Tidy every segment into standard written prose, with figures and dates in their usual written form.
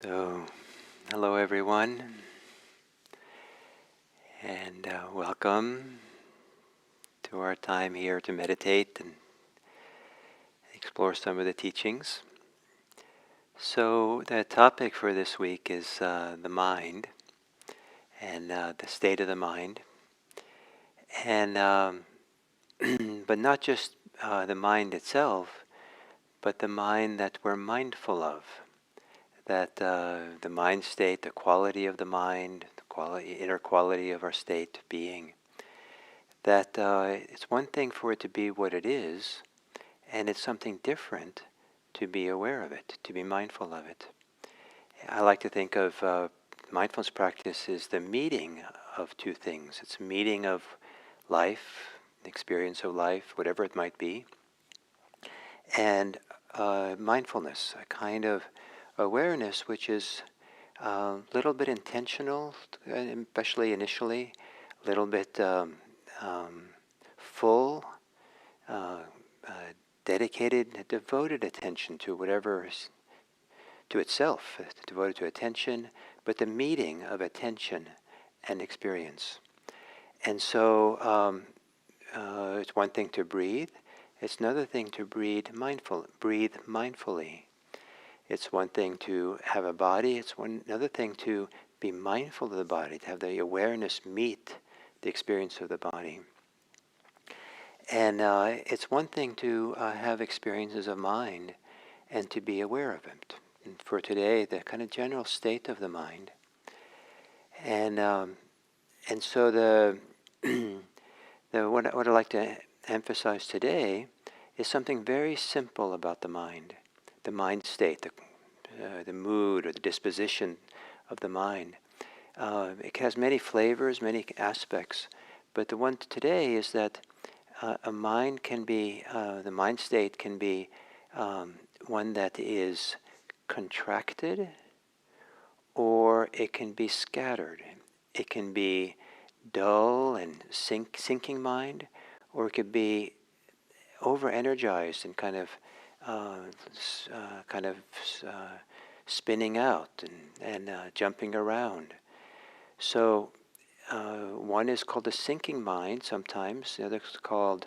So, hello everyone, and welcome to our time here to meditate and explore some of the teachings. So, the topic for this week is the mind and the state of the mind, and but not just the mind itself, but the mind that we're mindful of. That the mind state, the quality of the mind, the quality, inner quality of our state being. That it's one thing for it to be what it is, and it's something different to be aware of it, to be mindful of it. I like to think of mindfulness practice as the meeting of two things. It's a meeting of life, the experience of life, whatever it might be, and mindfulness, a kind of awareness which is a little bit intentional, especially initially, a little bit full, uh, uh, dedicated, devoted attention to whatever is to itself, devoted to attention, but the meeting of attention and experience. And so it's one thing to breathe. It's another thing to breathe mindfully. It's one thing to have a body. It's another thing to be mindful of the body, to have the awareness meet the experience of the body. And it's one thing to have experiences of mind and to be aware of it. And for today, the kind of general state of the mind. And so what I'd like to emphasize today is something very simple about the mind state, the mood or the disposition of the mind. It has many flavors, many aspects, but the one today is that a mind can be, the mind state can be one that is contracted, or it can be scattered. It can be dull and sinking mind, or it could be over-energized and kind of spinning out and jumping around. So one is called the sinking mind sometimes. The other is called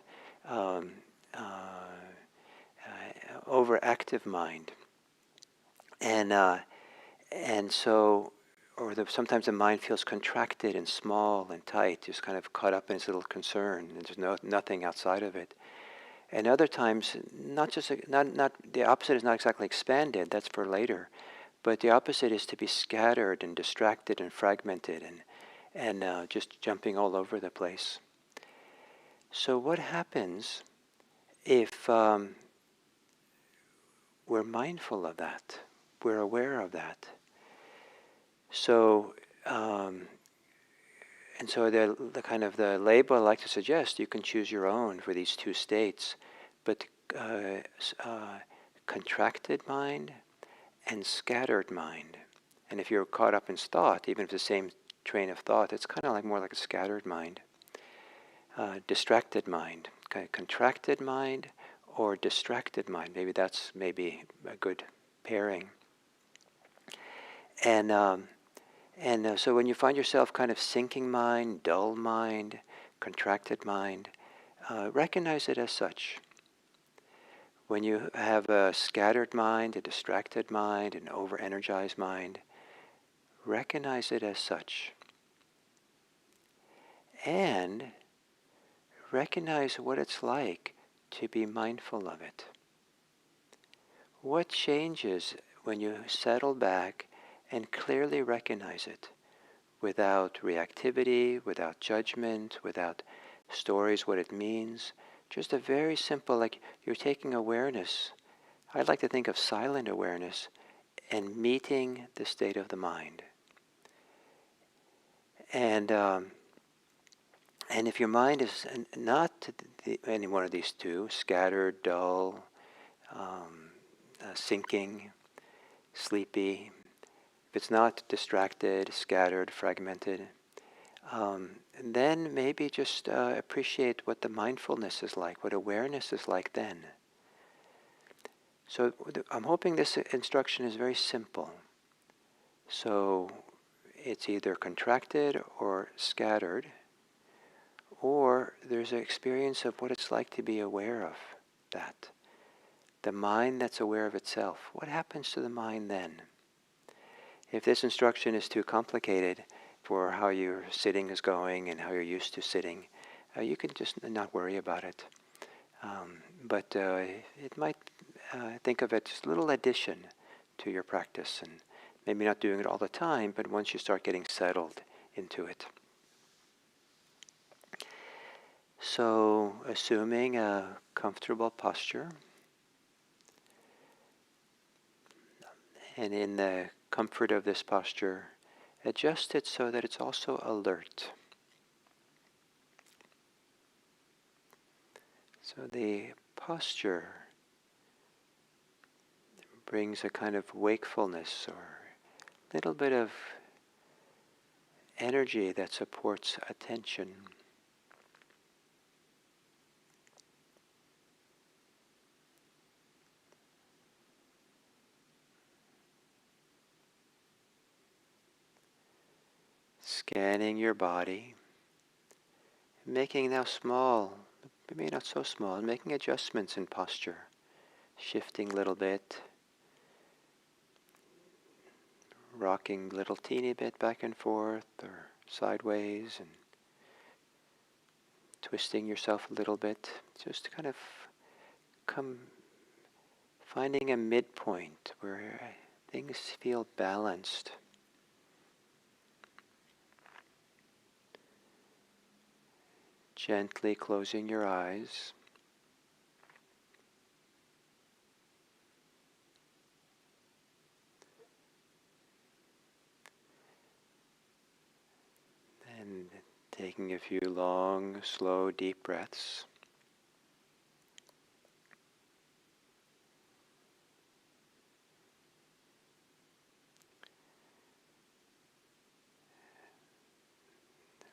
overactive mind. And so, sometimes the mind feels contracted and small and tight, just kind of caught up in its little concern, and there's nothing outside of it. And other times, not the opposite is not exactly expanded. That's for later, but the opposite is to be scattered and distracted and fragmented and just jumping all over the place. So what happens if we're mindful of that? We're aware of that. So, and so the kind of the label I like to suggest, you can choose your own for these two states, but contracted mind and scattered mind. And if you're caught up in thought, even if it's the same train of thought, it's kind of like more like a scattered mind, distracted mind, kind of contracted mind or distracted mind. Maybe that's a good pairing. And so when you find yourself kind of sinking mind, dull mind, contracted mind, recognize it as such. When you have a scattered mind, a distracted mind, an over-energized mind, recognize it as such. And recognize what it's like to be mindful of it. What changes when you settle back and clearly recognize it, without reactivity, without judgment, without stories, what it means. Just a very simple, like you're taking awareness. I'd like to think of silent awareness and meeting the state of the mind. And if your mind is not any one of these two, scattered, dull, sinking, sleepy, if it's not distracted, scattered, fragmented, then maybe just appreciate what the mindfulness is like, what awareness is like then. So I'm hoping this instruction is very simple. So it's either contracted or scattered, or there's an experience of what it's like to be aware of that. The mind that's aware of itself. What happens to the mind then? If this instruction is too complicated for how your sitting is going and how you're used to sitting, you can just not worry about it. But it might think of it as a little addition to your practice, and maybe not doing it all the time, but once you start getting settled into it. So, assuming a comfortable posture, and in the comfort of this posture, adjust it so that it's also alert. So the posture brings a kind of wakefulness or a little bit of energy that supports attention. Scanning your body, making now small, maybe not so small, making adjustments in posture, shifting a little bit, rocking a little teeny bit back and forth or sideways, and twisting yourself a little bit, just to kind of finding a midpoint where things feel balanced. Gently closing your eyes. And taking a few long, slow, deep breaths.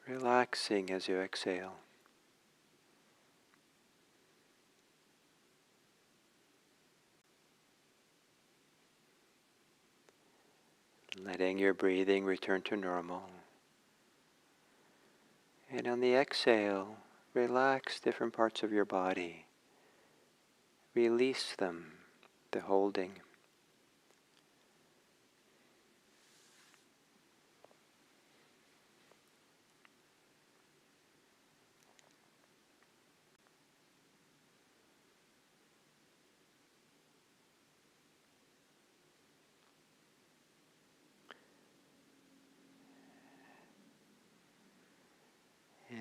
Relaxing as you exhale. Letting your breathing return to normal. And on the exhale, relax different parts of your body. Release them, the holding.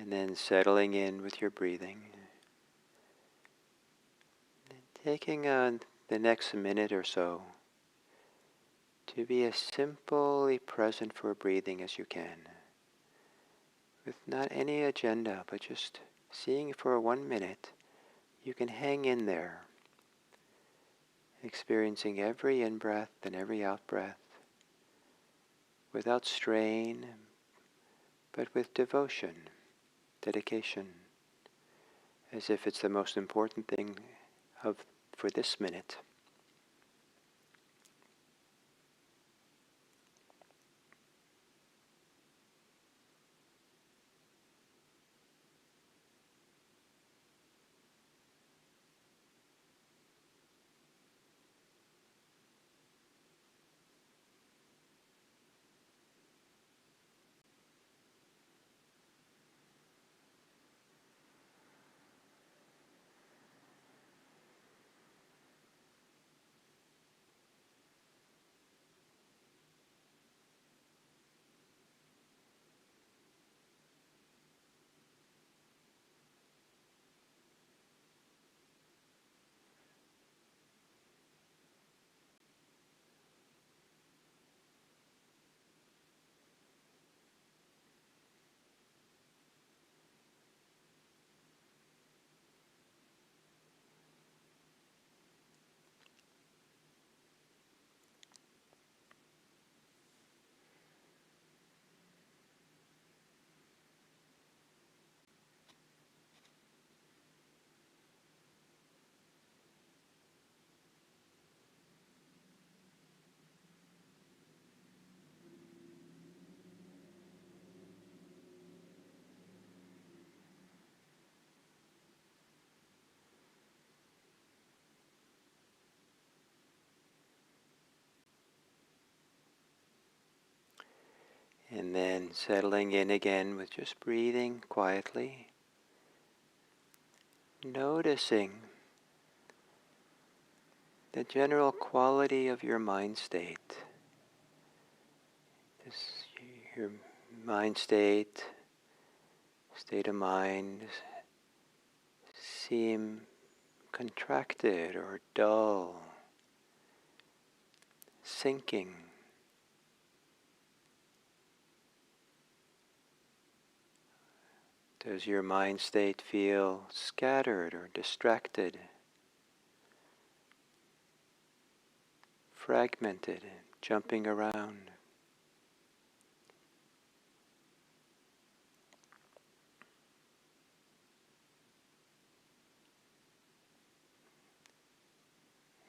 And then settling in with your breathing. Taking the next minute or so to be as simply present for breathing as you can. With not any agenda, but just seeing for 1 minute, you can hang in there, experiencing every in-breath and every out-breath, without strain, but with devotion, dedication, as if it's the most important thing for this minute. And then settling in again with just breathing quietly, noticing the general quality of your mind state. Does your mind state of mind seem contracted or dull, sinking? Does your mind state feel scattered or distracted, fragmented, jumping around?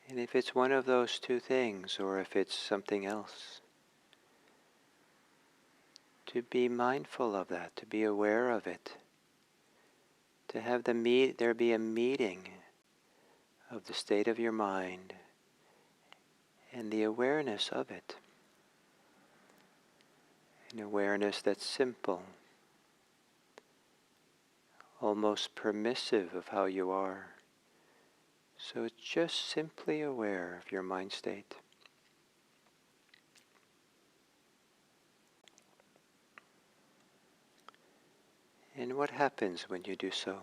And if it's one of those two things, or if it's something else, to be mindful of that, to be aware of it, to have there be a meeting of the state of your mind and the awareness of it. An awareness that's simple, almost permissive of how you are. So it's just simply aware of your mind state. And what happens when you do so?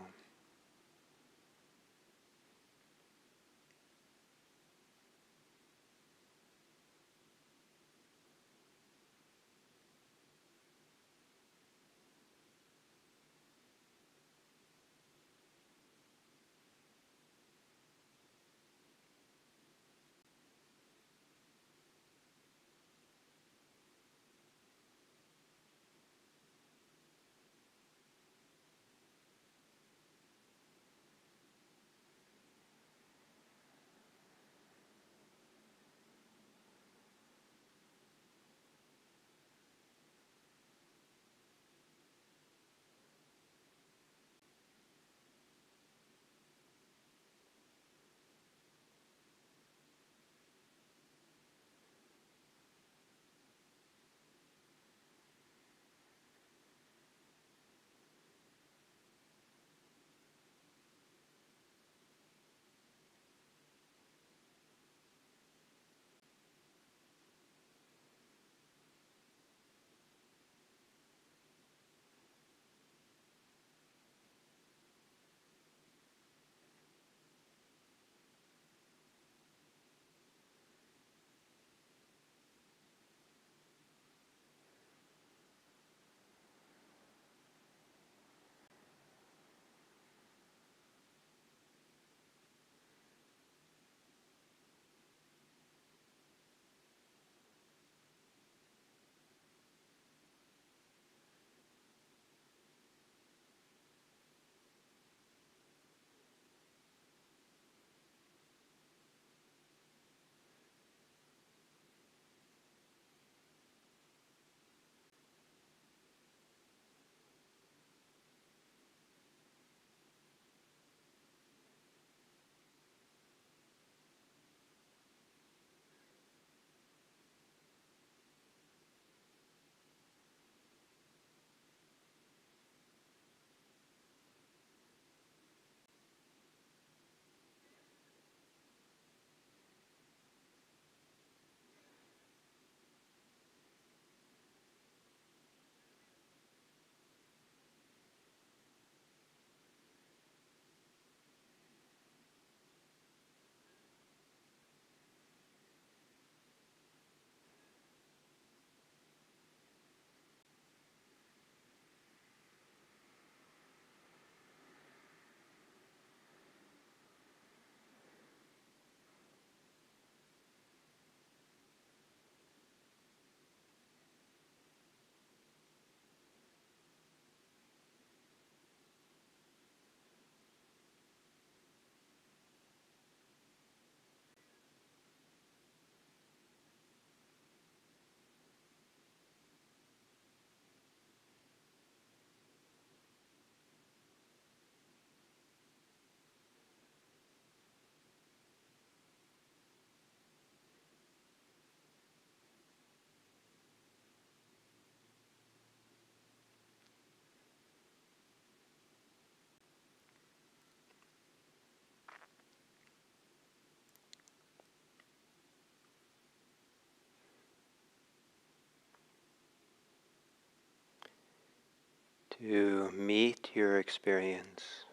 to meet your experience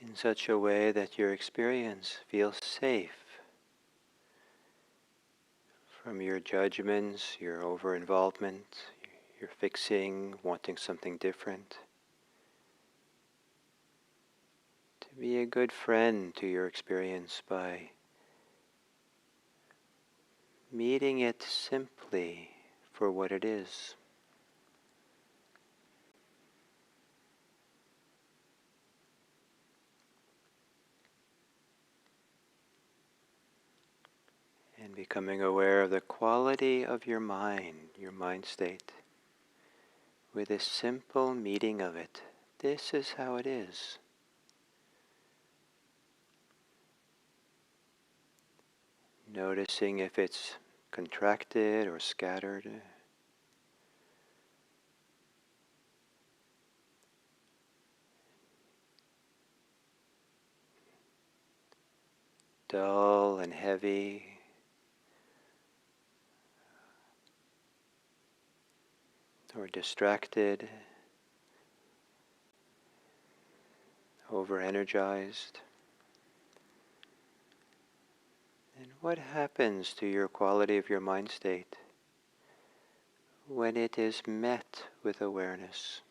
in such a way that your experience feels safe from your judgments, your over-involvement, your fixing, wanting something different. To be a good friend to your experience by meeting it simply for what it is. And becoming aware of the quality of your mind state, with a simple meeting of it. This is how it is. Noticing if it's contracted or scattered. Dull and heavy. Or distracted. Over-energized. And what happens to your quality of your mind state when it is met with awareness?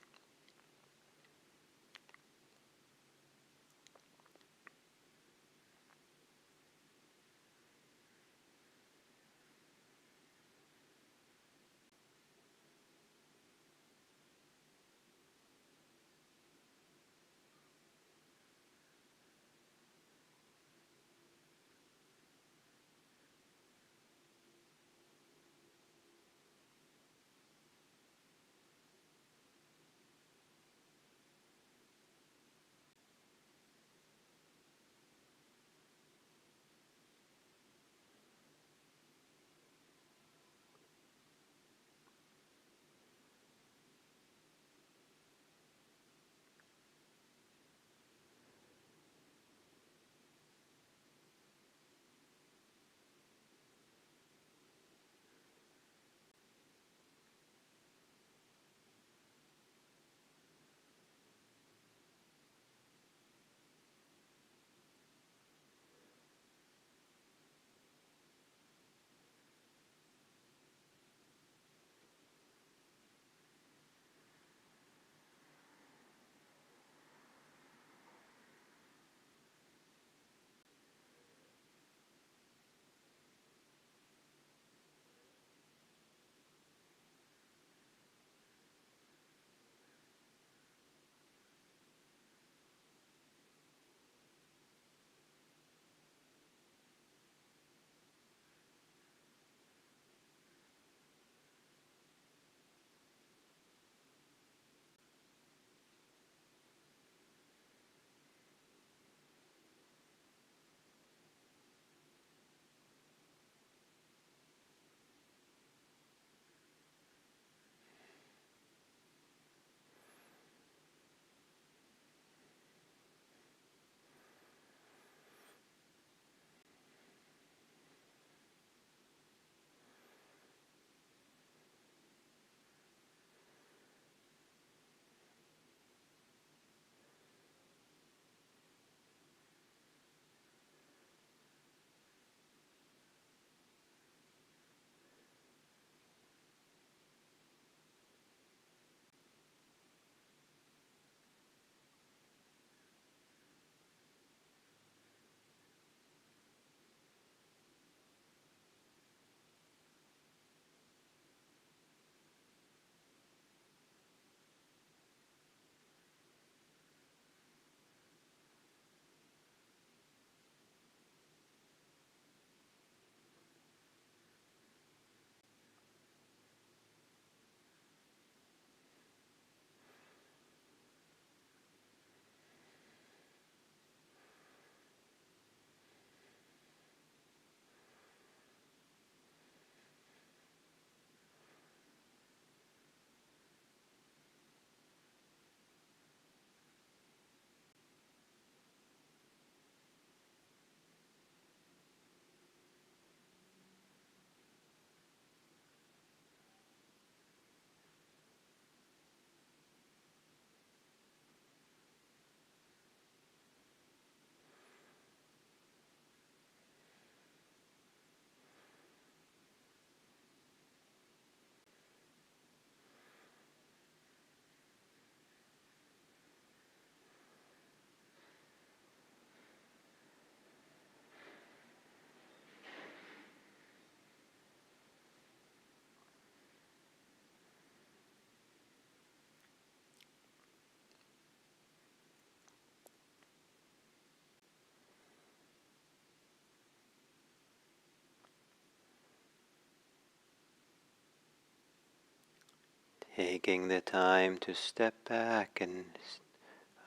Taking the time to step back and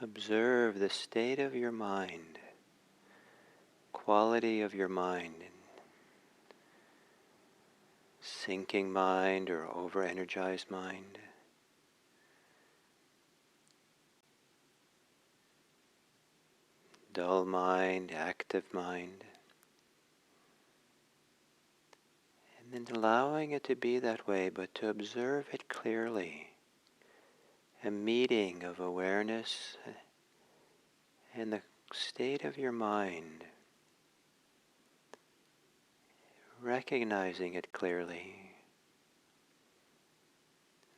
observe the state of your mind, quality of your mind, sinking mind or over-energized mind. Dull mind, active mind. And then allowing it to be that way, but to observe it clearly. A meeting of awareness and the state of your mind. Recognizing it clearly.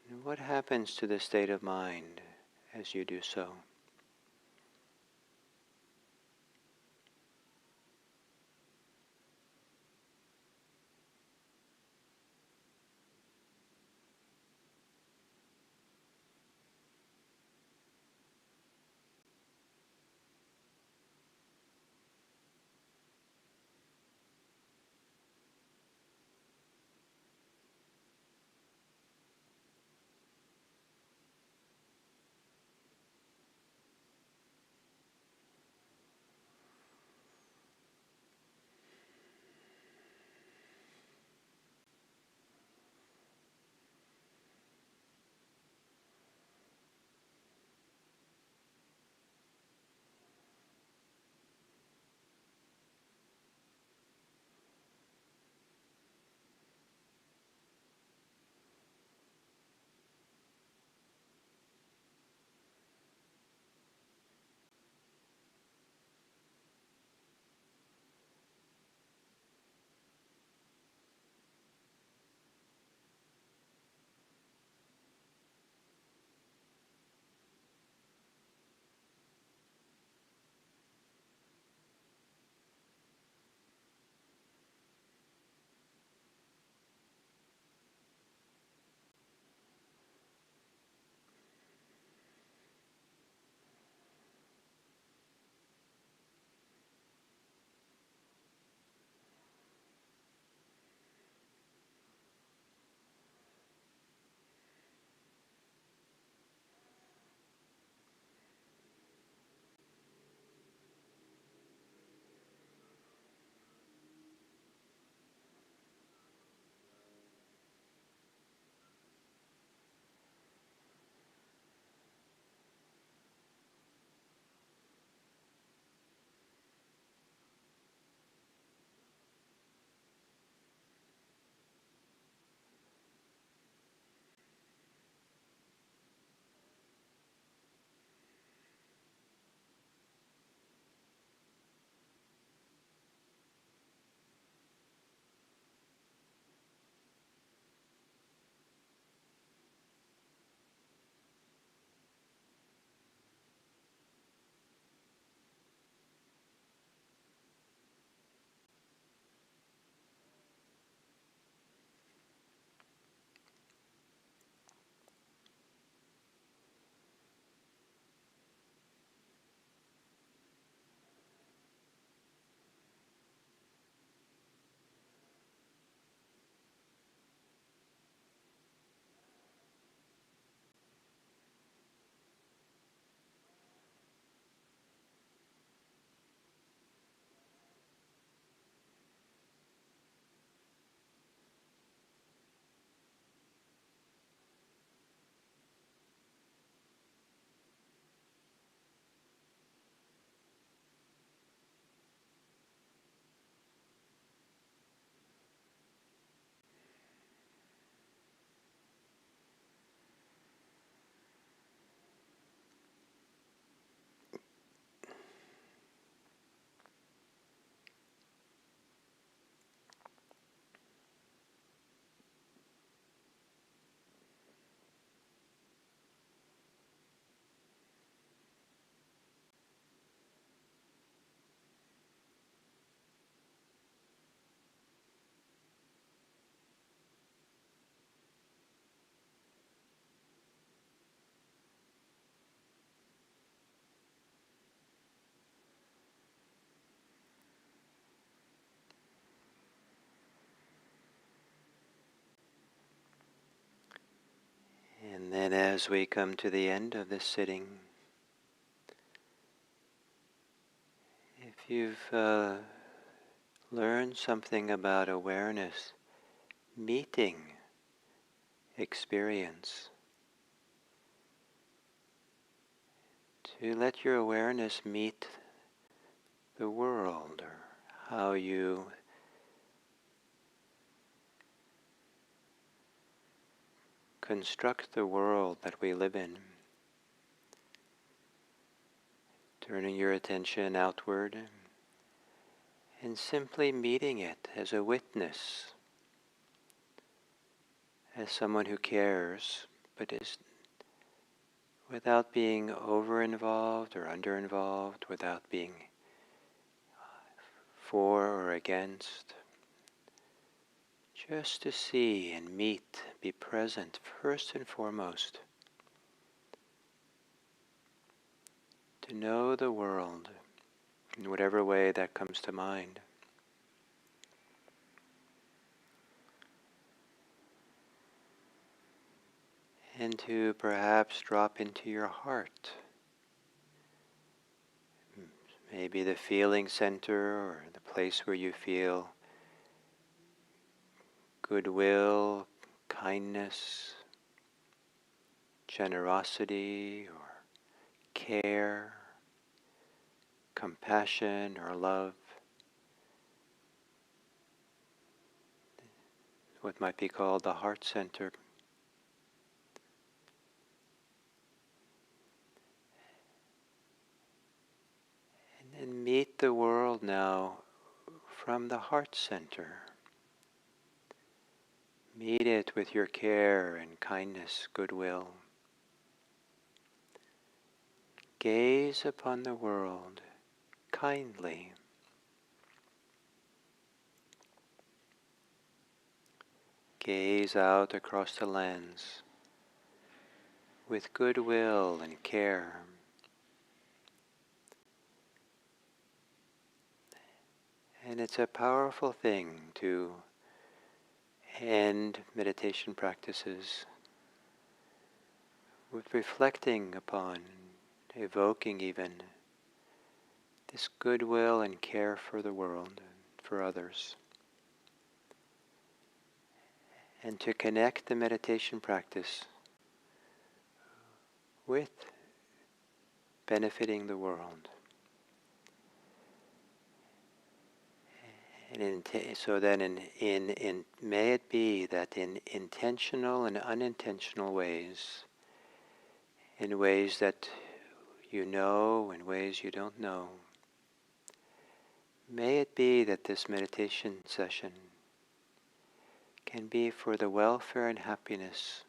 And what happens to the state of mind as you do so? then as we come to the end of this sitting, if you've learned something about awareness meeting experience, to let your awareness meet the world, or how you construct the world that we live in. Turning your attention outward and simply meeting it as a witness, as someone who cares, but is without being over-involved or under-involved, without being for or against. Just to see and meet, be present first and foremost. To know the world in whatever way that comes to mind. And to perhaps drop into your heart. Maybe the feeling center or the place where you feel goodwill, kindness, generosity or care, compassion or love. What might be called the heart center. And meet the world now from the heart center. Meet it with your care and kindness, goodwill. Gaze upon the world kindly. Gaze out across the lens with goodwill and care. And it's a powerful thing to end meditation practices with reflecting upon, evoking even, this goodwill and care for the world, for others. And to connect the meditation practice with benefiting the world. And so that may it be that in intentional and unintentional ways, in ways that you know, in ways you don't know, may it be that this meditation session can be for the welfare and happiness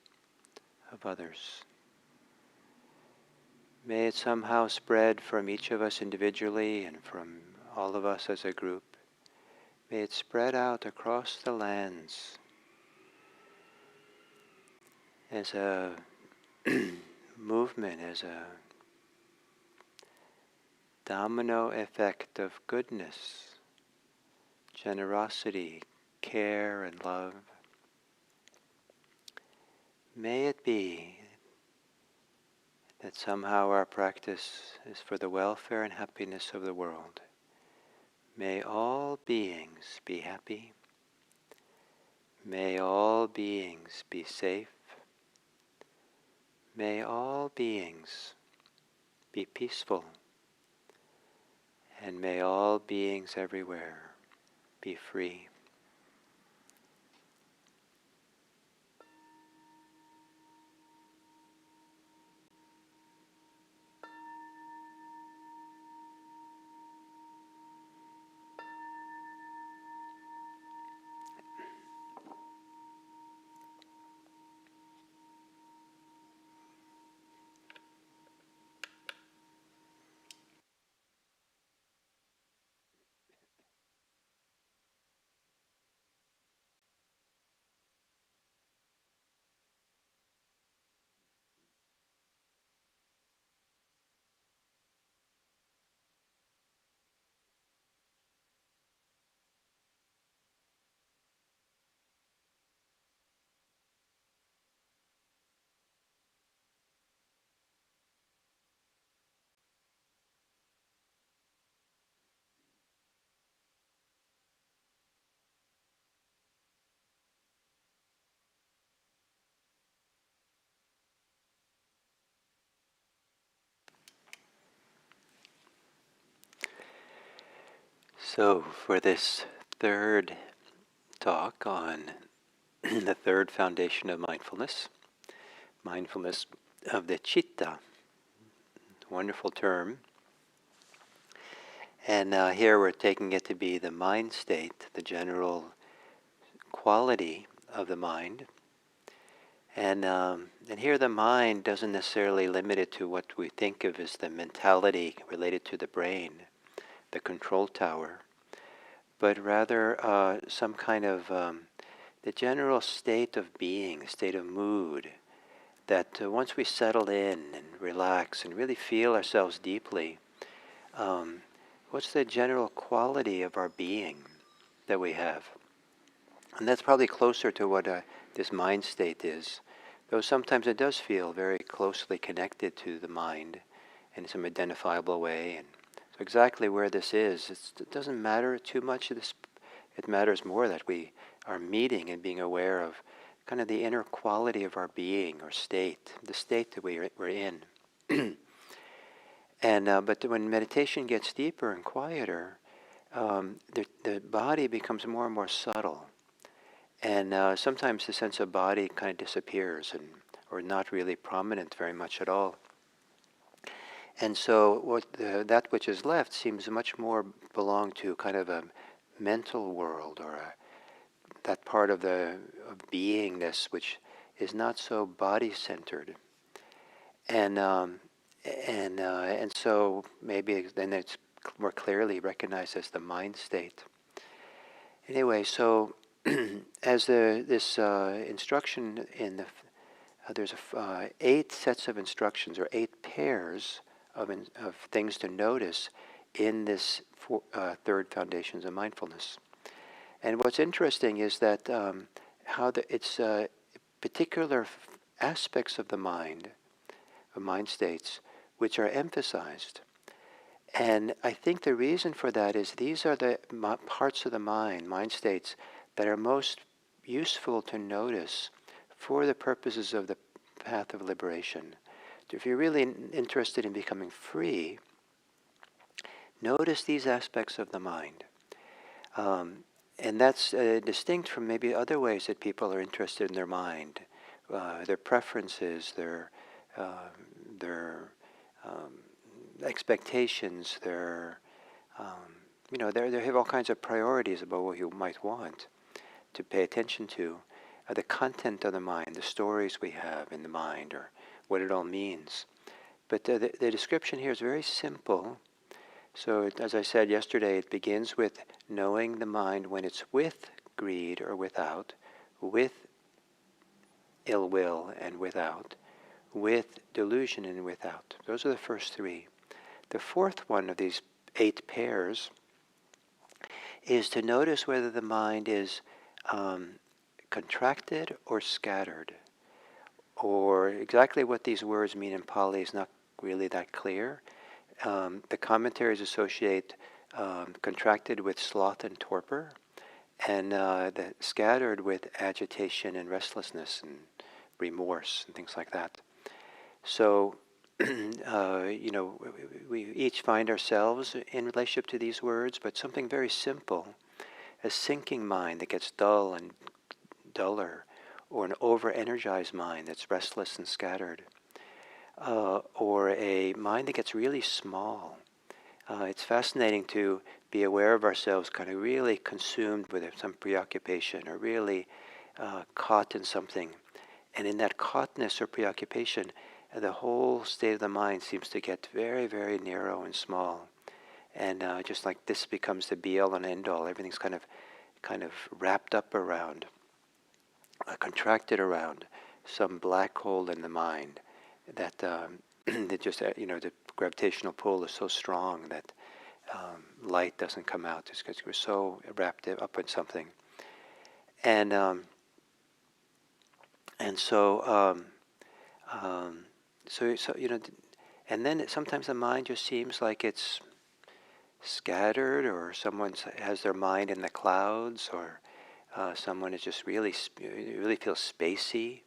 of others. May it somehow spread from each of us individually and from all of us as a group. May it spread out across the lands as a movement, as a domino effect of goodness, generosity, care, and love. May it be that somehow our practice is for the welfare and happiness of the world. May all beings be happy. May all beings be safe. May all beings be peaceful. And may all beings everywhere be free. So, for this third talk on the third foundation of mindfulness, mindfulness of the Citta, wonderful term. And here we're taking it to be the mind state, the general quality of the mind. And here the mind doesn't necessarily limit it to what we think of as the mentality related to the brain, the control tower, but rather some kind of the general state of being, state of mood, that once we settle in and relax and really feel ourselves deeply, um, what's the general quality of our being that we have? And that's probably closer to what this mind state is, though sometimes it does feel very closely connected to the mind in some identifiable way. And so exactly where this is, it doesn't matter too much. It matters more that we are meeting and being aware of kind of the inner quality of our being or state, the state that we're in. But when meditation gets deeper and quieter, the body becomes more and more subtle. And sometimes the sense of body kind of disappears or not really prominent very much at all. And so that which is left seems much more belong to kind of a mental world or that part of beingness which is not so body-centered. And so maybe then it's more clearly recognized as the mind state. Anyway, so as this instruction there's 8 sets of instructions or 8 pairs of things to notice in this third foundations of mindfulness. And what's interesting is that it's particular aspects of the mind, of mind states, which are emphasized. And I think the reason for that is these are the parts of the mind states, that are most useful to notice for the purposes of the path of liberation. If you're really interested in becoming free, notice these aspects of the mind. And that's distinct from maybe other ways that people are interested in their mind, their preferences, their expectations, they have all kinds of priorities about what you might want to pay attention to. The content of the mind, the stories we have in the mind, or what it all means. But the description here is very simple. So as I said yesterday, it begins with knowing the mind when it's with greed or without, with ill will and without, with delusion and without. Those are the first 3. The fourth one of these 8 pairs is to notice whether the mind is contracted or scattered. Or exactly what these words mean in Pali is not really that clear. The commentaries associate contracted with sloth and torpor, and the scattered with agitation and restlessness and remorse and things like that. So, we each find ourselves in relationship to these words, but something very simple, a sinking mind that gets dull and duller, or an over-energized mind that's restless and scattered, or a mind that gets really small. It's fascinating to be aware of ourselves kind of really consumed with some preoccupation or really caught in something. And in that caughtness or preoccupation, the whole state of the mind seems to get very, very narrow and small. And just like this becomes the be-all and end-all, everything's kind of wrapped up around, contracted around some black hole in the mind that that just the gravitational pull is so strong that light doesn't come out just because we're so wrapped up in something. And and then sometimes the mind just seems like it's scattered, or someone has their mind in the clouds, or someone is just really feels spacey,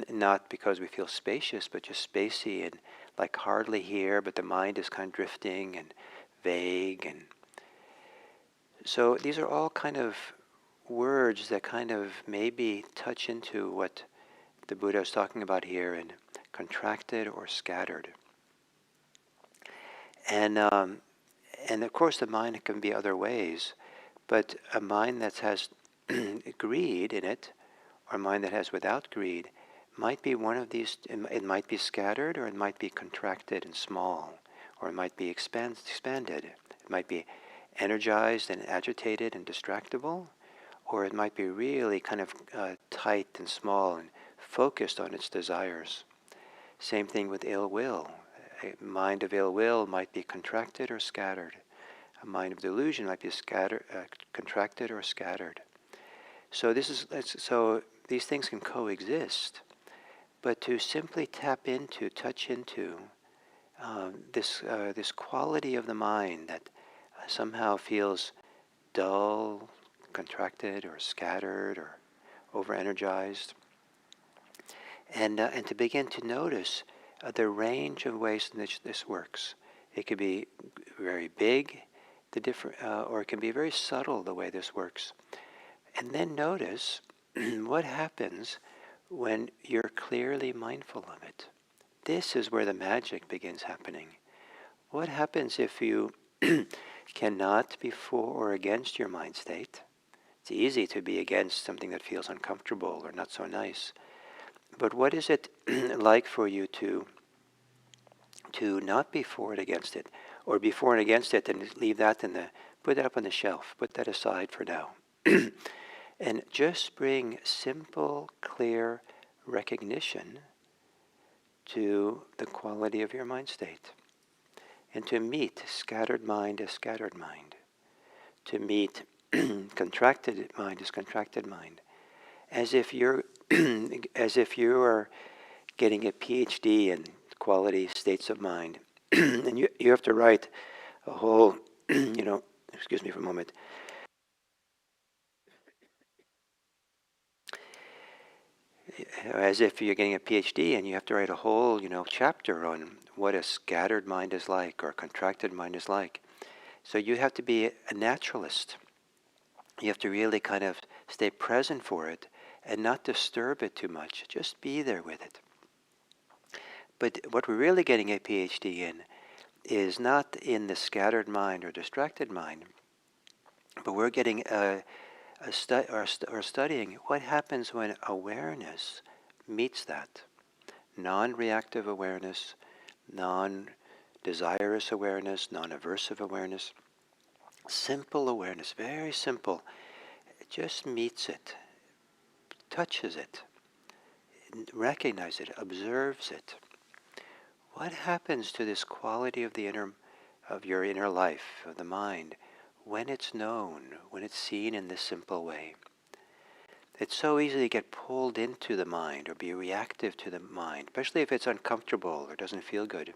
not because we feel spacious, but just spacey and like hardly here, but the mind is kind of drifting and vague, and So these are all kind of words that kind of maybe touch into what the Buddha is talking about here in contracted or scattered. And of course the mind can be other ways, but a mind that has greed in it, or a mind that has without greed, might be one of these. It might be scattered, or it might be contracted and small, or it might be expanded. It might be energized and agitated and distractible, or it might be really kind of tight and small and focused on its desires. Same thing with ill will. A mind of ill will might be contracted or scattered. A mind of delusion might be contracted or scattered. So these things can coexist, but to simply touch into this quality of the mind that somehow feels dull, contracted, or scattered, or over-energized, and to begin to notice the range of ways in which this works. It could be very big, or it can be very subtle the way this works. And then notice what happens when you're clearly mindful of it. This is where the magic begins happening. What happens if you cannot be for or against your mind state? It's easy to be against something that feels uncomfortable or not so nice. But what is it like for you to not be for it against it, or be for and against it and leave that put that up on the shelf, put that aside for now. And just bring simple, clear recognition to the quality of your mind state. And to meet scattered mind as scattered mind. To meet contracted mind as contracted mind. As if you're are getting a PhD in quality states of mind. And you have to write a whole, excuse me for a moment. As if you're getting a PhD and you have to write a whole, chapter on what a scattered mind is like or a contracted mind is like. So you have to be a naturalist. You have to really kind of stay present for it and not disturb it too much. Just be there with it. But what we're really getting a PhD in is not in the scattered mind or distracted mind, but we're getting studying what happens when awareness meets that. Non-reactive awareness, non-desirous awareness, non-aversive awareness. Simple awareness, very simple. It just meets it, touches it, recognizes it, observes it. What happens to this quality of your inner life, of the mind, when it's known, when it's seen in this simple way? It's so easy to get pulled into the mind or be reactive to the mind, especially if it's uncomfortable or doesn't feel good.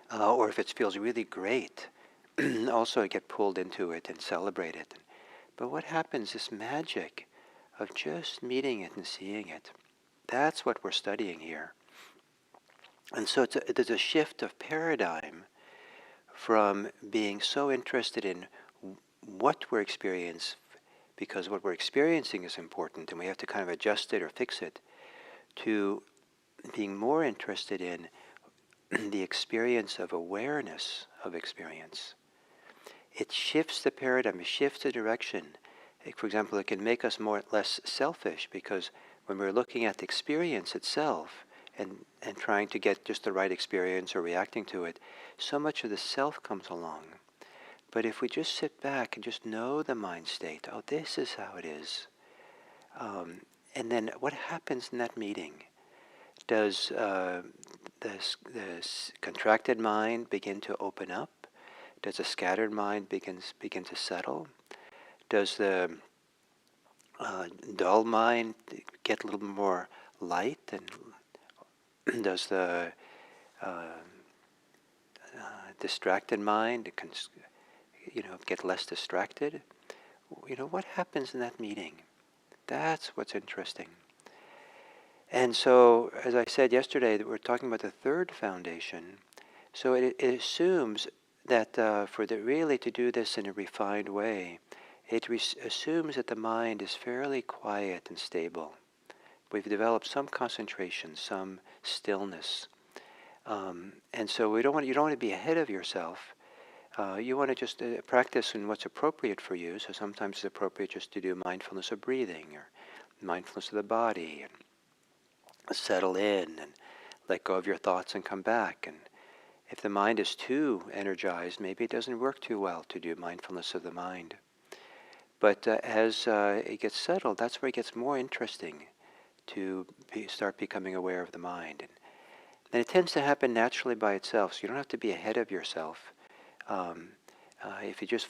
Or if it feels really great, also get pulled into it and celebrate it. But what happens, this magic of just meeting it and seeing it, that's what we're studying here. And so there's a shift of paradigm from being so interested in what we're experiencing, because what we're experiencing is important and we have to kind of adjust it or fix it, to being more interested in the experience of awareness of experience. It shifts the paradigm, it shifts the direction. For example, it can make us less selfish, because when we're looking at the experience itself and trying to get just the right experience or reacting to it, so much of the self comes along. But if we just sit back and just know the mind state, oh, this is how it is. And then what happens in that meeting? Does this contracted mind begin to open up? Does a scattered mind begin to settle? Does the dull mind get a little more light? And does the distracted mind get less distracted? What happens in that meeting? That's what's interesting. And so, as I said yesterday, that we're talking about the third foundation. So it assumes that really to do this in a refined way, it assumes that the mind is fairly quiet and stable. We've developed some concentration, some stillness. And so you don't want to be ahead of yourself. You want to just practice in what's appropriate for you. So sometimes it's appropriate just to do mindfulness of breathing or mindfulness of the body and settle in and let go of your thoughts and come back. And if the mind is too energized, maybe it doesn't work too well to do mindfulness of the mind. But as it gets settled, that's where it gets more interesting to start becoming aware of the mind. And it tends to happen naturally by itself, so you don't have to be ahead of yourself. If you just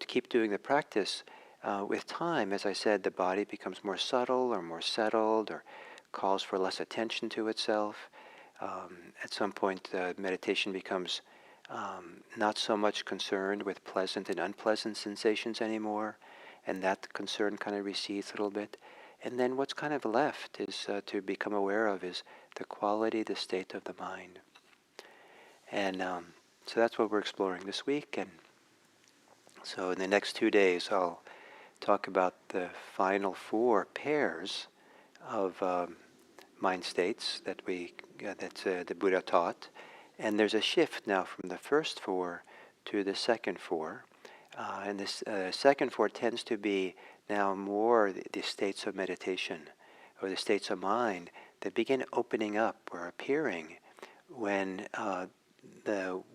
keep doing the practice, with time, as I said, the body becomes more subtle or more settled or calls for less attention to itself. At some point, meditation becomes not so much concerned with pleasant and unpleasant sensations anymore, and that concern kind of recedes a little bit. And then what's kind of left is to become aware of is the quality, the state of the mind. And so that's what we're exploring this week. And so in the next 2 days, I'll talk about the final 4 pairs of mind states that the Buddha taught. And there's a shift now from the first 4 to the second 4. And this second 4 tends to be now more the states of meditation or the states of mind that begin opening up or appearing when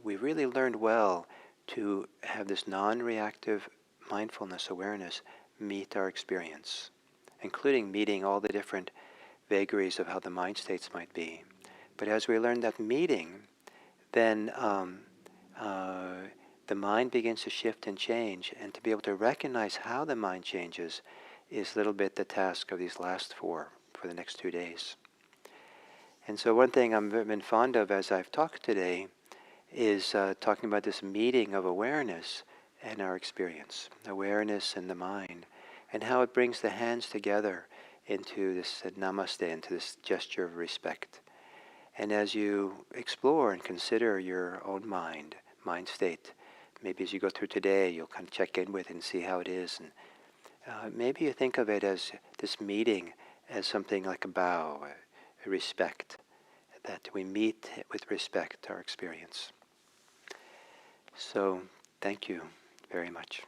we really learned well to have this non-reactive mindfulness awareness meet our experience, including meeting all the different vagaries of how the mind states might be. But as we learn that meeting, then the mind begins to shift and change, and to be able to recognize how the mind changes is a little bit the task of these last 4 for the next 2 days. And so one thing I've been fond of as I've talked today is talking about this meeting of awareness and our experience, awareness and the mind, and how it brings the hands together into this namaste, into this gesture of respect. And as you explore and consider your own mind state, maybe as you go through today, you'll kind of check in with it and see how it is. And maybe you think of it as this meeting as something like a bow, a respect, that we meet with respect our experience. So thank you very much.